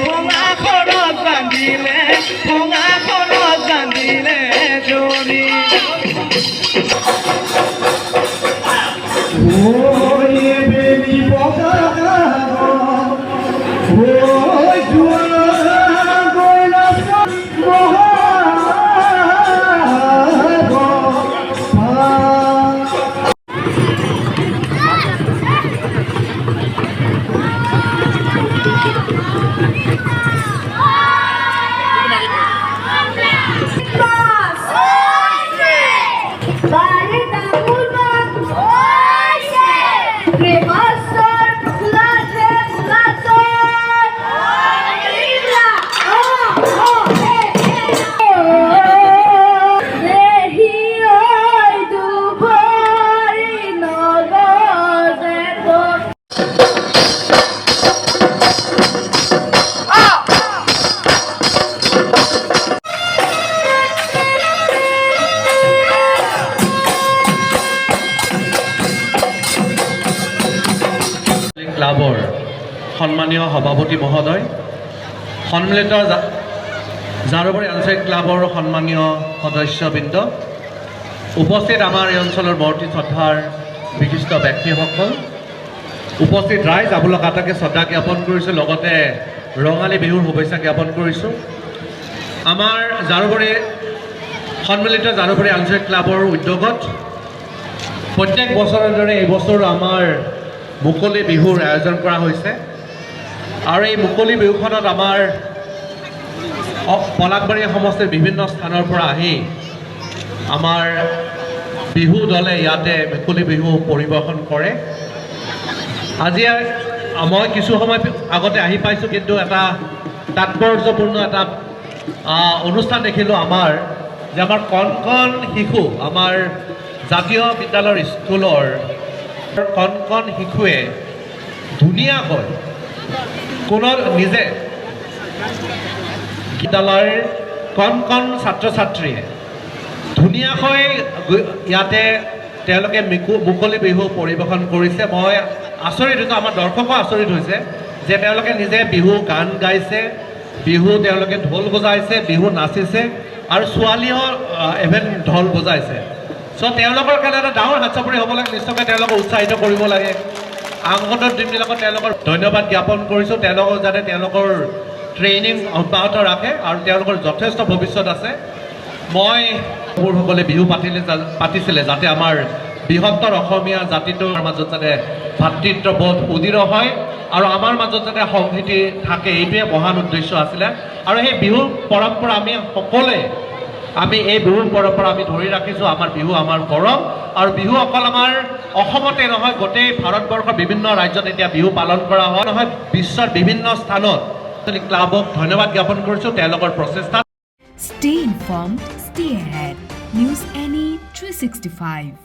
ভঙা ঘৰত বান্ধিলে ভঙা ঘৰত বান্ধিলে জনি বেলি বগা ক্লাবৰ সন্মানীয় সভাপতি মহোদয়, সন্মিলিত জাৰুবাৰী আঞ্চলিক ক্লাবৰ সন্মানীয় সদস্যবৃন্দ, উপস্থিত আমাৰ এই অঞ্চলৰ বৰ্তি শ্ৰদ্ধাৰ বিশিষ্ট ব্যক্তিসকল, উপস্থিত ৰাইজ, আপোনালোক আটাইকে শ্ৰদ্ধা জ্ঞাপন কৰিছোঁ, লগতে ৰঙালী বিহুৰ শুভেচ্ছা জ্ঞাপন কৰিছোঁ। আমাৰ সন্মিলিত জাৰুবাৰী আঞ্চলিক ক্লাবৰ উদ্যোগত প্ৰত্যেক বছৰৰ দৰে এই বছৰো আমাৰ মুকলি বিহুৰ আয়োজন কৰা হৈছে আৰু এই মুকলি বিহুখনত আমাৰ পলাশবাৰী সমষ্টিৰ বিভিন্ন স্থানৰ পৰা আহি আমাৰ বিহু দলে ইয়াতে মুকলি বিহু পৰিৱেশন কৰে। আজি মই কিছু সময় আগতে আহি পাইছোঁ, কিন্তু এটা তাৎপৰ্যপূৰ্ণ এটা অনুষ্ঠান দেখিলোঁ আমাৰ কণ কণ শিশু, আমাৰ জাতীয় বিদ্যালয়ৰ স্কুলৰ কণ কণ শিশুৱে ধুনীয়াকৈ কোনো নিজে বিদ্যালয়ৰ কণ কণ ছাত্ৰ ছাত্ৰীয়ে ধুনীয়াকৈ ইয়াতে তেওঁলোকে মুকলি বিহু পৰিৱেশন কৰিছে। মই আচৰিত হৈছোঁ, আমাৰ দৰ্শকো আচৰিত হৈছে যে তেওঁলোকে নিজে বিহু গান গাইছে, বিহু তেওঁলোকে ঢোল বজাইছে, বিহু নাচিছে আৰু ছোৱালীও ইভেন ঢোল বজাইছে। চ' তেওঁলোকৰ কাৰণে এটা ডাঙৰ হাতচাপৰি হ'ব লাগে, নিশ্চয়কৈ তেওঁলোকক উৎসাহিত কৰিব লাগে। আগন্তুক দিনবিলাকত তেওঁলোকৰ ধন্যবাদ জ্ঞাপন কৰিছোঁ, তেওঁলোকক যাতে তেওঁলোকৰ ট্ৰেইনিং অব্যাহত ৰাখে আৰু তেওঁলোকৰ যথেষ্ট ভৱিষ্যত আছে। মই সকলে বিহু পাতিছিলে যাতে আমাৰ বৃহত্তৰ অসমীয়া জাতিটোৰ মাজত যাতে ভাতৃত্ববোধ উদিৰ হয় আৰু আমাৰ মাজত যাতে সংহতি থাকে, এইটোৱে মহান উদ্দেশ্য আছিলে। আৰু সেই বিহু পৰম্পৰা আমি সকলোৱে এই বিহুৰ পৰম্পৰা আমি ধৰি ৰাখিছোঁ। আমাৰ বিহু আমাৰ গৌৰৱ, আৰু বিহু অকল আমাৰ অসমতে নহয়, গোটেই ভাৰতবৰ্ষৰ বিভিন্ন ৰাজ্যত এতিয়া বিহু পালন কৰা হয়, নহয় বিশ্বৰ বিভিন্ন স্থানত। ক্লাবক ধন্যবাদ জ্ঞাপন কৰিছোঁ তেওঁলোকৰ প্ৰচেষ্টা। Stay informed, stay ahead. News NE 365.